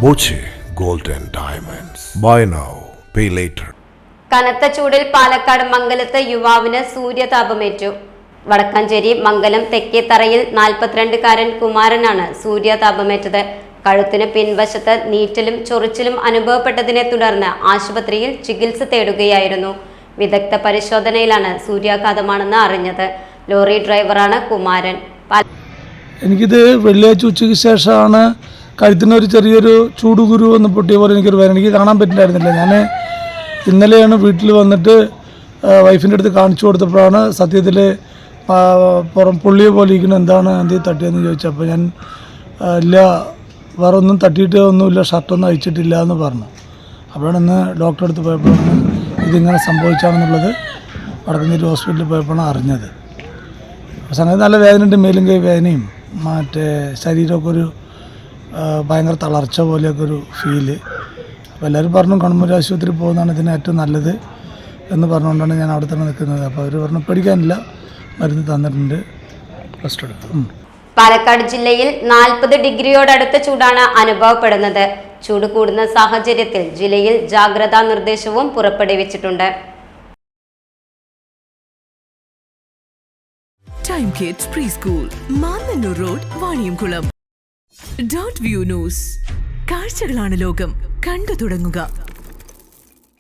Boche gold and diamonds. Buy now, pay later. കനത്ത ചൂടിൽ പാലക്കാട് മംഗലത്ത് യുവാവിന് സൂര്യതാപമേറ്റു. വടക്കാഞ്ചേരി മംഗലം തെക്കേത്തറയിൽ 42-കാരൻ കുമാരനാണ് സൂര്യതാപമേറ്റത്. കഴുത്തിന് പിൻവശത്ത് നീറ്റലും ചൊറിച്ചിലും അനുഭവപ്പെട്ടതിനെ തുടർന്ന് ആശുപത്രിയിൽ ചികിത്സ തേടുകയായിരുന്നു. വിദഗ്ധ പരിശോധനയിലാണ് സൂര്യാഘാതമാണെന്ന് അറിഞ്ഞത്. ലോറി ഡ്രൈവറാണ് കുമാരൻ. എനിക്കിത് വെള്ളിയാഴ്ച ഉച്ചയ്ക്ക് ശേഷമാണ് കഴുത്തിനൊരു ചെറിയൊരു ചൂടുകുരു ഒന്ന് പൊട്ടിയ പോലെ എനിക്കൊരു വേദന. എനിക്ക് കാണാൻ പറ്റില്ലായിരുന്നില്ല. ഞാൻ ഇന്നലെയാണ് വീട്ടിൽ വന്നിട്ട് വൈഫിൻ്റെ അടുത്ത് കാണിച്ചു കൊടുത്തപ്പോഴാണ് സത്യത്തിൽ പൊള്ളിയ പോലെ ഇരിക്കണം, എന്താണ് എന്തെങ്കിലും തട്ടിയെന്ന് ചോദിച്ചപ്പോൾ ഞാൻ ഇല്ല, വേറെ ഒന്നും തട്ടിയിട്ട് ഒന്നുമില്ല, ഷർട്ടൊന്നും അയച്ചിട്ടില്ല എന്ന് പറഞ്ഞു. അപ്പോഴാണ് ഇന്ന് ഡോക്ടറെ അടുത്ത് പോയപ്പോഴാണ് ഇതിങ്ങനെ സംഭവിച്ചാണെന്നുള്ളത് വടക്കഞ്ചേരി ഹോസ്പിറ്റലിൽ പോയപ്പോഴാണ് അറിഞ്ഞത്. സംഗതി നല്ല വേദനയുണ്ട്, മേലും കൈ വേദനയും മറ്റേ ശരീരമൊക്കെ ഒരു ഭയങ്കര തളർച്ച പോലെയൊക്കെ ഒരു ഫീല്. അപ്പോൾ എല്ലാവരും പറഞ്ഞു കണ്ണൂർ ആശുപത്രി പോകുന്നതാണ് ഇതിന് ഏറ്റവും നല്ലത് എന്ന് പറഞ്ഞുകൊണ്ടാണ് ഞാൻ അവിടെ തന്നെ നിൽക്കുന്നത്. അപ്പോൾ അവർ പറഞ്ഞു പേടിക്കാനില്ല, മരുന്ന് തന്നിട്ടുണ്ട്, റെസ്റ്റ് എടുക്കും. പാലക്കാട് ജില്ലയിൽ 40 ഡിഗ്രിയോടടുത്ത ചൂടാണ് അനുഭവപ്പെടുന്നത്. ചൂട് കൂടുന്ന സാഹചര്യത്തിൽ ജില്ലയിൽ ജാഗ്രതാ നിർദ്ദേശവും പുറപ്പെടുവിച്ചിട്ടുണ്ട്. Time kids pre school, Mannannur road, Vaniyamkulam. .View news. കാഴ്ചകളാണ് ലോകം, കണ്ടു തുടങ്ങുക.